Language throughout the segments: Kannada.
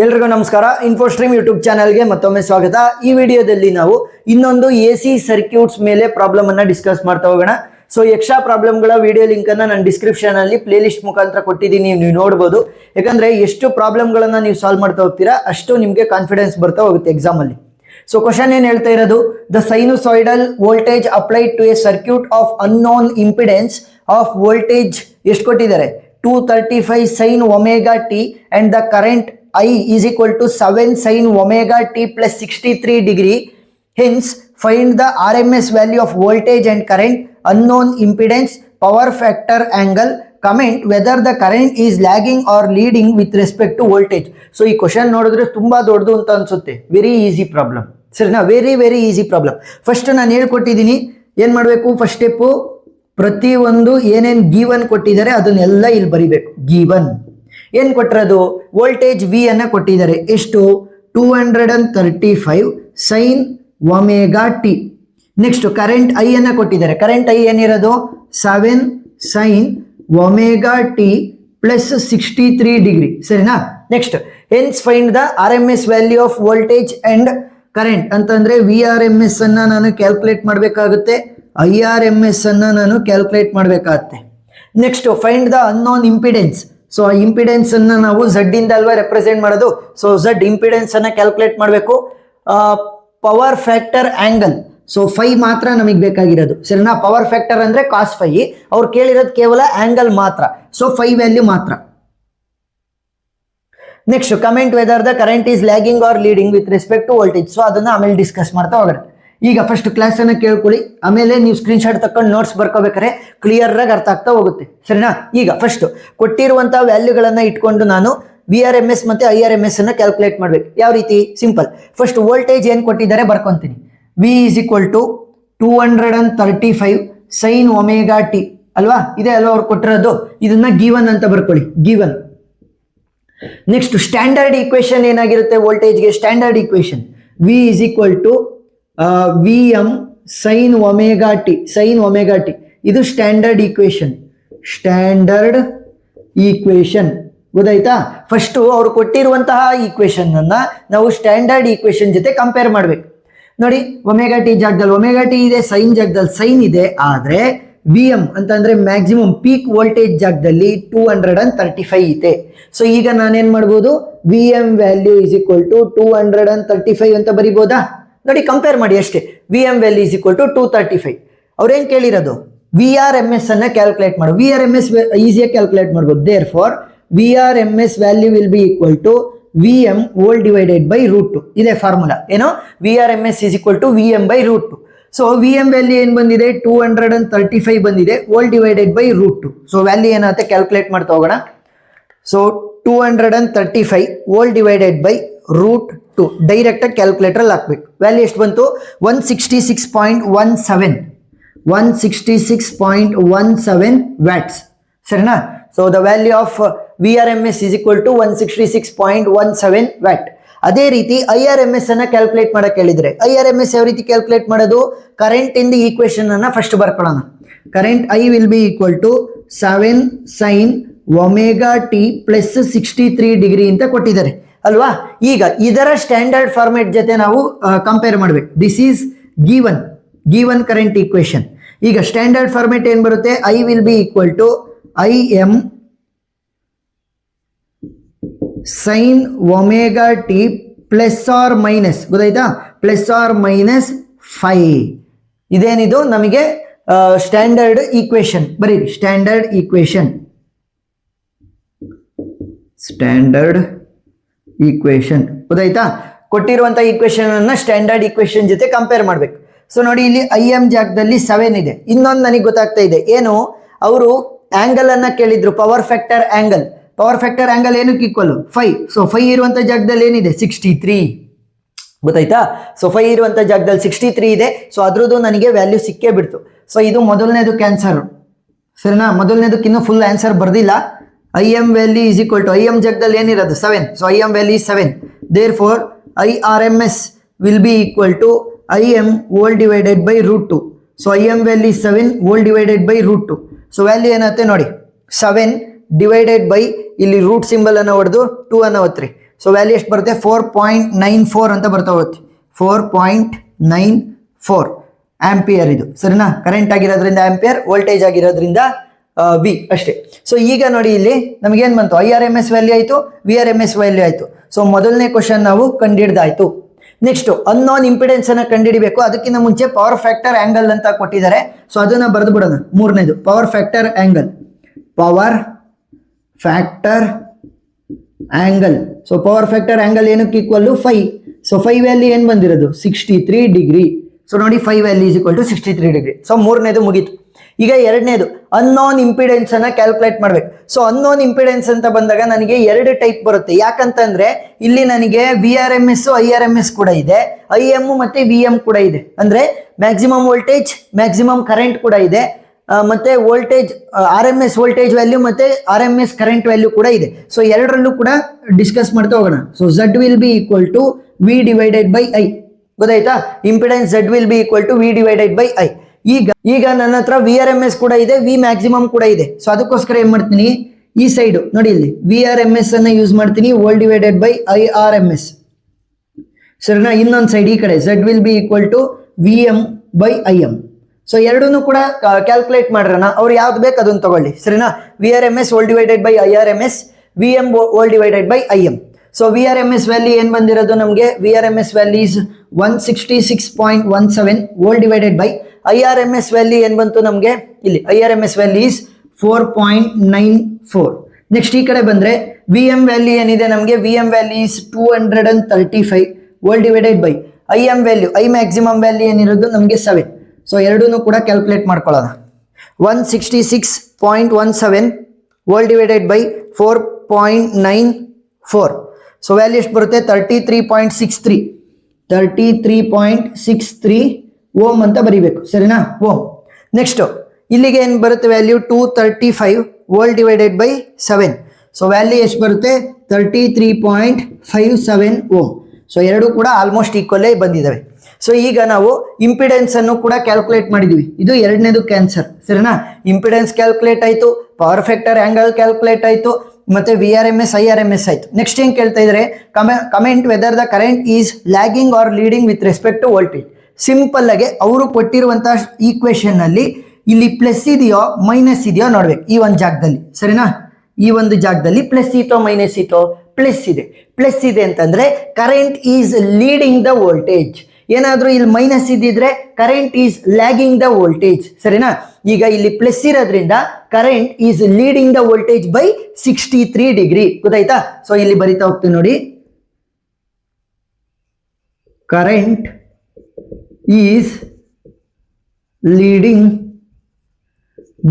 ಎಲ್ರಿಗೂ ನಮಸ್ಕಾರ. ಇನ್ಫೋಸ್ಟ್ರೀಮ್ ಯೂಟ್ಯೂಬ್ ಚಾನೆಲ್ಗೆ ಮತ್ತೊಮ್ಮೆ ಸ್ವಾಗತ. ಈ ವಿಡಿಯೋದಲ್ಲಿ ನಾವು ಇನ್ನೊಂದು AC ಸರ್ಕ್ಯೂಟ್ಸ್ ಮೇಲೆ ಪ್ರಾಬ್ಲಮ್ ಅನ್ನ ಡಿಸ್ಕಸ್ ಮಾಡ್ತಾ ಹೋಗೋಣ. ಸೊ ಎಕ್ಸ್ಟ್ರಾ ಪ್ರಾಬ್ಲಮ್ಗಳ ವಿಡಿಯೋ ಲಿಂಕ್ ಅನ್ನ ನಾನು ಡಿಸ್ಕ್ರಿಪ್ಷನ್ ಅಲ್ಲಿ ಪ್ಲೇ ಲಿಸ್ಟ್ ಮುಖಾಂತರ ಕೊಟ್ಟಿದ್ದೀನಿ, ನೀವು ನೋಡಬಹುದು. ಯಾಕಂದ್ರೆ ಎಷ್ಟು ಪ್ರಾಬ್ಲಮ್ಗಳನ್ನ ನೀವು ಸಾಲ್ವ್ ಮಾಡ್ತಾ ಹೋಗ್ತೀರಾ ಅಷ್ಟು ನಿಮಗೆ ಕಾನ್ಫಿಡೆನ್ಸ್ ಬರ್ತಾ ಹೋಗುತ್ತೆ ಎಕ್ಸಾಮ್ ಅಲ್ಲಿ. ಸೊ ಕ್ವಶನ್ ಏನ್ ಹೇಳ್ತಾ ಇರೋದು, the sinusoidal voltage applied to a circuit of unknown impedance of voltage ಎಷ್ಟು ಕೊಟ್ಟಿದ್ದಾರೆ 235 sin omega t and the current I is equal to 7 sin omega t plus 63 degree. Hence, find the RMS value of voltage and current, unknown impedance, power factor, angle. Comment whether the current is lagging or leading with respect to voltage. So, ಈ ಕ್ವಶನ್ ನೋಡಿದ್ರೆ ತುಂಬಾ ದೊಡ್ಡದು ಅಂತ ಅನ್ಸುತ್ತೆ. ವೆರಿ ಈಸಿ ಪ್ರಾಬ್ಲಮ್, ಸರಿನಾ? Very easy problem. ಫಸ್ಟ್ ನಾನು ಹೇಳ್ಕೊಟ್ಟಿದ್ದೀನಿ ಏನ್ ಮಾಡಬೇಕು. ಫಸ್ಟ್ ಸ್ಟೆಪ್, ಪ್ರತಿ ಒಂದು ಏನೇನು ಗಿವನ್ ಕೊಟ್ಟಿದ್ದಾರೆ ಅದನ್ನೆಲ್ಲ ಇಲ್ಲಿ ಬರಿಬೇಕು. ಗಿವನ್ ಏನ್ ಕೊಟ್ಟಿರೋದು, ವೋಲ್ಟೇಜ್ ವಿ ಅನ್ನ ಕೊಟ್ಟಿದ್ದಾರೆ. ಎಷ್ಟು? 235 sin omega t. Next current I ಅನ್ನ ಕೊಟ್ಟಿದ್ದಾರೆ. ಕರೆಂಟ್ ಐ ಏನಿರೋದು 7 sin omega t plus 63 degree, ಸರಿನಾ? Next hence find the RMS value of voltage and current ಅಂತಂದ್ರೆ VRMS ಅನ್ನ ನಾನು ಕ್ಯಾಲ್ಕುಲೇಟ್ ಮಾಡಬೇಕಾಗುತ್ತೆ, IRMS ಅನ್ನ ನಾನು ಕ್ಯಾಲ್ಕುಲೇಟ್ ಮಾಡಬೇಕಾಗುತ್ತೆ. Next find the unknown impedance. So impedance ಅನ್ನ ನಾವು Z ಇಂದ ಅಲ್ವಾ ರೆಪ್ರೆಸೆಂಟ್ ಮಾಡೋದು. ಸೊ Z ಇಂಪಿಡೆನ್ಸ್ ಅನ್ನ ಕ್ಯಾಲ್ಕುಲೇಟ್ ಮಾಡಬೇಕು. ಪವರ್ ಫ್ಯಾಕ್ಟರ್ ಆಂಗಲ್, ಸೊ 5 ಮಾತ್ರ ನಮಗೆ ಬೇಕಾಗಿರೋದು, ಸರಿನಾ? ಪವರ್ ಫ್ಯಾಕ್ಟರ್ ಅಂದ್ರೆ cos 5, ಅವ್ರು ಕೇಳಿರೋದು ಕೇವಲ ಆಂಗಲ್ ಮಾತ್ರ. ಸೊ 5 ವ್ಯಾಲ್ಯೂ ಮಾತ್ರ. Next comment whether the current is lagging or leading with respect to voltage. So ಅದನ್ನ ಆಮೇಲೆ ಡಿಸ್ಕಸ್ ಮಾಡ್ತಾ ಹೋಗೋಣ. ಈಗ ಫಸ್ಟ್ ಕ್ಲಾಸ್ ಅನ್ನ ಕೇಳ್ಕೊಳ್ಳಿ, ಆಮೇಲೆ ನೀವು ಸ್ಕ್ರೀನ್ ಶಾಟ್ ತಕೊಂಡು ನೋಟ್ಸ್ ಬರ್ಕೋಬೇಕಾರೆ ಕ್ಲಿಯರ್ ಆಗಿ ಅರ್ಥ ಆಗ್ತಾ ಹೋಗುತ್ತೆ, ಸರಿನಾ? ಈಗ ಫಸ್ಟ್ ಕೊಟ್ಟಿರುವಂತಹ ವ್ಯಾಲ್ಯೂಗಳನ್ನ ಇಟ್ಕೊಂಡು ನಾನು VRMS ಮತ್ತೆ IRMS ಅನ್ನ ಕ್ಯಾಲ್ಕುಲೇಟ್ ಮಾಡ್ಬೇಕು. ಯಾವ ರೀತಿ? ಸಿಂಪಲ್. ಫಸ್ಟ್ ವೋಲ್ಟೇಜ್ ಏನ್ ಕೊಟ್ಟಿದ್ದಾರೆ ಬರ್ಕೊಂತೀನಿ. V is equal to 235 sin omega T ಅಲ್ವಾ? ಇದೆ ಅಲ್ವಾ ಅವ್ರು ಕೊಟ್ಟಿರೋದು. ಇದನ್ನ ಗಿವನ್ ಅಂತ ಬರ್ಕೊಳ್ಳಿ, ಗಿವನ್. ನೆಕ್ಸ್ಟ್ ಸ್ಟ್ಯಾಂಡರ್ಡ್ ಈಕ್ವೇಶನ್ ಏನಾಗಿರುತ್ತೆ ವೋಲ್ಟೇಜ್ಗೆ? Standard equation V is equal to VM sin omega T, sin omega T. ಇದು ಸ್ಟ್ಯಾಂಡರ್ಡ್ ಈಕ್ವೇಶನ್. ಸ್ಟ್ಯಾಂಡರ್ಡ್ ಈಕ್ವೇಶನ್ ಗೊತ್ತಾಯ್ತಾ? ಫಸ್ಟ್ ಅವ್ರು ಕೊಟ್ಟಿರುವಂತಹ ಈಕ್ವೇಶನ್ ಅನ್ನ ನಾವು ಸ್ಟ್ಯಾಂಡರ್ಡ್ ಈಕ್ವೇಶನ್ ಜೊತೆ ಕಂಪೇರ್ ಮಾಡ್ಬೇಕು. ನೋಡಿ, ಒಮೆಗಾ ಟಿ ಜಾಗದಲ್ಲಿ ಒಮೆಗಾ ಟಿ ಇದೆ, ಸೈನ್ ಜಾಗದಲ್ಲಿ ಸೈನ್ ಇದೆ. ಆದ್ರೆ VM ಅಂತಂದ್ರೆ ಮ್ಯಾಕ್ಸಿಮಮ್ ಪೀಕ್ ವೋಲ್ಟೇಜ್ ಜಾಗದಲ್ಲಿ 235 ಇದೆ. ಸೊ ಈಗ ನಾನೇನ್ ಮಾಡ್ಬೋದು, VM value is equal to 235 ಅಂತ ಬರಿಬೋದಾ? ನೋಡಿ, ಕಂಪೇರ್ ಮಾಡಿ ಅಷ್ಟೇ. VM value is equal to 235. ಅವ್ರೇನ್ ಕೇಳಿರೋದು VRMS ಅನ್ನ ಕ್ಯಾಲ್ಕುಲೇಟ್ ಮಾಡು. VRMS ಈಸಿಯಾಗಿ ಕ್ಯಾಲ್ಕುಲೇಟ್ ಮಾಡ್ಬೋದು. Therefore VRMS value will be equal to VM whole divided by root 2. ಇದೆ ಫಾರ್ಮುಲಾ. ಏನು? VRMS is equal to VM by root 2. So VM value ಏನ್ ಬಂದಿದೆ? 235 ಬಂದಿದೆ, whole divided by root 2. So value ಏನಾಗುತ್ತೆ ಕ್ಯಾಲ್ಕುಲೇಟ್ ಮಾಡ್ತಾ ಹೋಗೋಣ. So 235 whole divided by root 2 direct ಆಗಿ ಕ್ಯಾಲ್ಕುಲೇಟರ್ ಹಾಕ್ಬೇಕು. ವ್ಯಾಲ್ಯೂ ಎಷ್ಟು ಬಂತು? 166.17 166.17 ವ್ಯಾಟ್ಸ್, ಸರಿನಾ? So the value of VRMS is equal to 166.17 watt. ಅದೇ ರೀತಿ IRMS ಅನ್ನ ಕ್ಯಾಲ್ಕುಲೇಟ್ ಮಾಡಕ್ ಹೇಳಿದ್ರೆ IRMS ಯಾವ ರೀತಿ ಕ್ಯಾಲ್ಕುಲೇಟ್ ಮಾಡೋದು? ಕರೆಂಟ್ ಇಂದ ಈಕ್ವೇಶನ್ ಅನ್ನ ಫಸ್ಟ್ ಬರ್ಕೊಳ್ಳೋಣ. Current I will be equal to 7 sin omega t plus 63 degree ಅಂತ ಕೊಟ್ಟಿದ್ದಾರೆ ಅಲ್ವಾ? ಈಗ ಇದರ ಸ್ಟ್ಯಾಂಡರ್ಡ್ ಫಾರ್ಮೆಟ್ ಜೊತೆ ನಾವು ಕಂಪೇರ್ ಮಾಡ್ಬೇಕು. This is given current equation. ಈಗ ಸ್ಟ್ಯಾಂಡರ್ಡ್ ಫಾರ್ಮೆಟ್ ಏನ್ ಬರುತ್ತೆ? I will be equal to IM sin omega t plus or minus, ಗೊತ್ತಾಯ್ತಾ? Plus or minus 5. ಇದೇನಿದು ನಮಗೆ ಸ್ಟ್ಯಾಂಡರ್ಡ್ ಈಕ್ವೇಶನ್. ಬರೀರಿ ಸ್ಟ್ಯಾಂಡರ್ಡ್ ಈಕ್ವೇಶನ್. ಸ್ಟ್ಯಾಂಡರ್ಡ್ ಈಕ್ವೇಶನ್ ಗೊತ್ತಾಯ್ತಾ? ಕೊಟ್ಟಿರುವಂತ ಈಕ್ವೇಶನ್ ಅನ್ನ ಸ್ಟ್ಯಾಂಡರ್ಡ್ ಈಕ್ವೇಶನ್ ಜೊತೆ ಕಂಪೇರ್ ಮಾಡ್ಬೇಕು. ಸೊ ನೋಡಿ, ಇಲ್ಲಿ IM ಜಾಗದಲ್ಲಿ 7 ಇದೆ. ಇನ್ನೊಂದು ನನಗೆ ಗೊತ್ತಾಗ್ತಾ ಇದೆ ಏನು, ಅವರು ಆಂಗಲ್ ಅನ್ನ ಕೇಳಿದ್ರು, power factor angle. Power factor angle ಏನಕ್ಕೆ ಈಕ್ವಲ್? 5. ಸೊ 5 ಇರುವಂತ ಜಾಗದಲ್ಲಿ ಏನಿದೆ? 63, ಗೊತ್ತಾಯ್ತಾ? ಸೊ 5 ಇರುವಂತ ಜಾಗದಲ್ಲಿ 63 ಇದೆ. ಸೊ ಅದ್ರದ್ದು ನನಗೆ ವ್ಯಾಲ್ಯೂ ಸಿಕ್ಕೇ ಬಿಡ್ತು. ಸೊ ಇದು ಮೊದಲನೇದು ಕ್ಯಾನ್ಸರ್, ಸರಿನಾ? ಮೊದಲನೇದಕ್ಕೆ ಇನ್ನೂ ಫುಲ್ ಆನ್ಸರ್ ಬರ್ದಿಲ್ಲ. IM value is equal to IM ಜಾಗದಲ್ಲಿ ಏನಿರೋದು 7. So IM value is 7. Therefore IRMS will be equal to IM whole divided by root 2. So IM value is 7 whole divided by root 2. So value ಏನಾಗುತ್ತೆ ನೋಡಿ, 7 ಡಿವೈಡೆಡ್ ಬೈ ಇಲ್ಲಿ ರೂಟ್ ಸಿಂಬಲ್ ಅನ್ನು ಹೊಡೆದು 2 ಅನ್ನು ಒತ್ತಿರಿ. ಸೊ ವ್ಯಾಲ್ಯೂ ಎಷ್ಟು ಬರುತ್ತೆ 4.94 ಅಂತ ಬರ್ತಾ ಹೋಗುತ್ತೆ 4.94 ಆಂಪಿಯರ್ ಇದು ಸರಿನಾ ಕರೆಂಟ್ ಆಗಿರೋದ್ರಿಂದ ಆಂಪಿಯರ್ ವೋಲ್ಟೇಜ್ ಆಗಿರೋದ್ರಿಂದ ವಿ ಅಷ್ಟೇ ಸೊ ಈಗ ನೋಡಿ ಇಲ್ಲಿ ನಮಗೇನು ಬಂತು IRMS ವ್ಯಾಲ್ಯೂ ಆಯಿತು VRMS ವ್ಯಾಲ್ಯೂ ಆಯಿತು ಸೊ ಮೊದಲನೇ ಕ್ವಶನ್ ನಾವು ಕಂಡುಹಿಡ್ದಾಯ್ತು ನೆಕ್ಸ್ಟ್ ಅನ್ನೋನ್ ಇಂಪಿಡೆನ್ಸ್ ಅನ್ನ ಕಂಡುಹಿಡಿಬೇಕು ಅದಕ್ಕಿಂತ ಮುಂಚೆ ಪವರ್ ಫ್ಯಾಕ್ಟರ್ ಆಂಗಲ್ ಅಂತ ಕೊಟ್ಟಿದ್ದಾರೆ ಸೊ ಅದನ್ನ ಬರೆದು ಬಿಡೋಣ ಮೂರನೇದು power factor angle so power factor angle ಏನಕ್ಕೆ ಈಕ್ವಲ್ 5 ಸೊ 5 ವ್ಯಾಲ್ಯೂ ಏನು ಬಂದಿರೋದು 63 ಡಿಗ್ರಿ ಸೊ ನೋಡಿ 5 value is equal to 63 degree so ಮೂರನೇದು ಮುಗೀತು ಈಗ ಎರಡನೇದು ಅನ್ನೋನ್ ಇಂಪಿಡೆನ್ಸ್ ಅನ್ನ ಕ್ಯಾಲ್ಕುಲೇಟ್ ಮಾಡ್ಬೇಕು ಸೊ ಅನ್ನೋನ್ ಇಂಪಿಡೆನ್ಸ್ ಅಂತ ಬಂದಾಗ ನನಗೆ ಎರಡು ಟೈಪ್ ಬರುತ್ತೆ ಯಾಕಂತಂದ್ರೆ ಇಲ್ಲಿ ನನಗೆ VRMS IRMS ಕೂಡ ಇದೆ IM ಮತ್ತೆ VM ಕೂಡ ಇದೆ ಅಂದ್ರೆ ಮ್ಯಾಕ್ಸಿಮಮ್ ವೋಲ್ಟೇಜ್ ಮ್ಯಾಕ್ಸಿಮಮ್ ಕರೆಂಟ್ ಕೂಡ ಇದೆ ಮತ್ತೆ ವೋಲ್ಟೇಜ್ RMS ವೋಲ್ಟೇಜ್ ವ್ಯಾಲ್ಯೂ ಮತ್ತೆ RMS ಕರೆಂಟ್ ವ್ಯಾಲ್ಯೂ ಕೂಡ ಇದೆ ಸೊ ಎರಡರಲ್ಲೂ ಕೂಡ ಡಿಸ್ಕಸ್ ಮಾಡ್ತಾ ಹೋಗೋಣ so Z will be equal to V divided by I ಗೊತ್ತಾಯ್ತಾ impedance Z will be equal to V divided by I ಈಗ ನನ್ನ ಹತ್ರ VRMS ಕೂಡ ಇದೆ V ಮ್ಯಾಕ್ಸಿಮಮ್ ಕೂಡ ಇದೆ ಸೊ ಅದಕ್ಕೋಸ್ಕರ ಏನ್ ಮಾಡ್ತೀನಿ ಈ ಸೈಡ್ ನೋಡಿ ಇಲ್ಲಿ VRMS ಅನ್ನ ಯೂಸ್ ಮಾಡ್ತೀನಿ ವೋಲ್ಟ್ ಡಿವೈಡೆಡ್ ಬೈ IRMS ಸರಿನಾ ಇನ್ನೊಂದು ಸೈಡ್ ಈ ಕಡೆ Z will be equal to VM by IM so ಎರಡೂ ಕೂಡ ಕ್ಯಾಲ್ಕುಲೇಟ್ ಮಾಡ್ರಣ ಅವ್ರು ಯಾವ್ದು ಬೇಕು ಅದನ್ನ ತಗೊಳ್ಳಿ ಸರಿನಾ VRMS volt divided by IRMS VM volt divided by IM so VRMS value ಏನ್ ಬಂದಿರೋದು ನಮಗೆ VRMS value is 166.17 volt divided by IRMS value ಏನ್ ಬಂತು ನಮಗೆ ಇಲ್ಲಿ IRMS ವ್ಯಾಲ್ಯೂ ಇಸ್ 4.94 ನೆಕ್ಸ್ಟ್ ಈ ಕಡೆ ಬಂದ್ರೆ VM ವ್ಯಾಲ್ಯೂ ಏನಿದೆ ನಮಗೆ VM value is 235 volt divided by IM value I maximum value ಏನಿರೋದು ನಮಗೆ 7 ಸೊ ಎರಡೂ ಕೂಡ ಕ್ಯಾಲ್ಕುಲೇಟ್ ಮಾಡ್ಕೊಳ್ಳೋಣ 166.17 volt divided by 4.94 so value ಎಷ್ಟು ಬರುತ್ತೆ 33.63 ಓಮ್ ಅಂತ ಬರೀಬೇಕು ಸರಿನಾ ಓಮ್ ನೆಕ್ಸ್ಟ್ ಇಲ್ಲಿಗೆ ಏನು ಬರುತ್ತೆ value 235 volt divided by 7 so value ಎಷ್ಟು ಬರುತ್ತೆ 33.57 ಓಮ್ ಸೊ ಎರಡು ಕೂಡ ಆಲ್ಮೋಸ್ಟ್ ಈಕ್ವಲ್ಲೇ ಬಂದಿದ್ದಾವೆ ಸೊ ಈಗ ನಾವು ಇಂಪಿಡೆನ್ಸ್ ಅನ್ನು ಕೂಡ ಕ್ಯಾಲ್ಕುಲೇಟ್ ಮಾಡಿದ್ವಿ ಇದು ಎರಡನೇದು ಕ್ಯಾನ್ಸರ್ ಸರಿನಾ ಇಂಪಿಡೆನ್ಸ್ ಕ್ಯಾಲ್ಕುಲೇಟ್ ಆಯಿತು ಪವರ್ ಫ್ಯಾಕ್ಟರ್ ಆಂಗಲ್ ಕ್ಯಾಲ್ಕುಲೇಟ್ ಆಯಿತು ಮತ್ತೆ VRMS IRMS ಆಯ್ತು ನೆಕ್ಸ್ಟ್ ಏನ್ ಕೇಳ್ತಾ ಇದ್ರೆ comment whether the current is lagging or leading with respect to voltage simple ಆಗಿ ಅವರು ಕೊಟ್ಟಿರುವಂತಹ ಈಕ್ವೇಶನ್ ಅಲ್ಲಿ ಇಲ್ಲಿ ಪ್ಲಸ್ ಇದೆಯೋ ಮೈನಸ್ ಇದೆಯೋ ನೋಡ್ಬೇಕು ಈ ಒಂದು ಜಾಗದಲ್ಲಿ ಸರಿನಾ ಈ ಒಂದು ಜಾಗದಲ್ಲಿ ಪ್ಲಸ್ ಇತೋ ಮೈನಸ್ ಇತೋ ಪ್ಲಸ್ ಇದೆ ಅಂತಂದ್ರೆ current is leading the voltage ಏನಾದ್ರೂ ಇಲ್ಲಿ ಮೈನಸ್ ಇದ್ದಿದ್ರೆ current is lagging the voltage ಸರಿನಾ ಈಗ ಇಲ್ಲಿ ಪ್ಲಸ್ ಇರೋದ್ರಿಂದ current is leading the voltage by 63 degree ಗೊತ್ತಾಯ್ತಾ ಸೊ ಇಲ್ಲಿ ಬರಿತಾ ಹೋಗ್ತೀನಿ ನೋಡಿ current is leading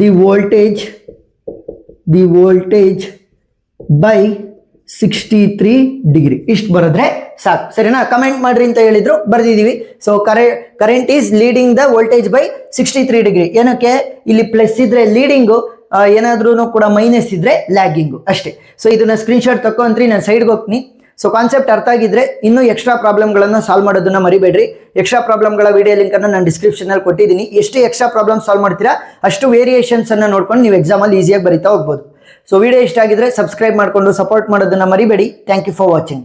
the voltage by 63 degree ಇಷ್ಟು ಬರೆದ್ರೆ ಸಾಕು ಸರಿನಾ ಕಮೆಂಟ್ ಮಾಡ್ರಿ ಅಂತ ಹೇಳಿದ್ರು ಬರ್ದಿದೀವಿ so current is leading the voltage by 63 degree ಏನಕ್ಕೆ ಇಲ್ಲಿ ಪ್ಲಸ್ ಇದ್ರೆ ಲೀಡಿಂಗು ಏನಾದ್ರೂ ಕೂಡ ಮೈನಸ್ ಇದ್ರೆ ಲ್ಯಾಗಿಂಗು ಅಷ್ಟೇ ಸೊ ಇದನ್ನ ಸ್ಕ್ರೀನ್ಶಾಟ್ ತಕೊಂಡ್ರಿ ನಾನು ಸೈಡ್ಗೆ ಹೋಗ್ತೀನಿ ಸೊ ಕಾನ್ಸೆಪ್ಟ್ ಅರ್ಥ ಆಗಿದ್ರೆ ಇನ್ನೂ ಎಕ್ಸ್ಟ್ರಾ ಪ್ರಾಬ್ಲಮ್ಗಳನ್ನ ಸಾಲ್ವ್ ಮಾಡೋದನ್ನ ಮರಿಬೇಡ್ರಿ ಎಕ್ಸ್ಟ್ರಾ ಪ್ರಾಬ್ಲಮ್ಗಳ ವಿಡಿಯೋ ಲಿಂಕ್ ಅನ್ನು ನಾನು ಡಿಸ್ಕ್ರಿಪ್ಷನ್ ಅಲ್ಲಿ ಕೊಟ್ಟಿದ್ದೀನಿ ಎಷ್ಟು ಎಕ್ಸ್ಟ್ರಾ ಪ್ರಾಬ್ಲಮ್ ಸಾಲ್ವ್ ಮಾಡ್ತೀರಾ ಅಷ್ಟು ವೇರಿಯೇಷನ್ಸ್ ಅನ್ನ ನೋಡ್ಕೊಂಡು ನೀವು ಎಕ್ಸಾಮಲ್ಲಿ ಈಸಿಯಾಗಿ ಬರಿತಾ ಹೋಗ್ಬೋದು ಸೊ ವಿಡಿಯೋ ಇಷ್ಟ ಆಗಿದ್ರೆ ಸಬ್ಸ್ಕ್ರೈಬ್ ಮಾಡ್ಕೊಂಡು ಸಪೋರ್ಟ್ ಮಾಡೋದನ್ನ ಮರಿಬೇಡಿ ಥ್ಯಾಂಕ್ ಯು ಫಾರ್ ವಾಚಿಂಗ್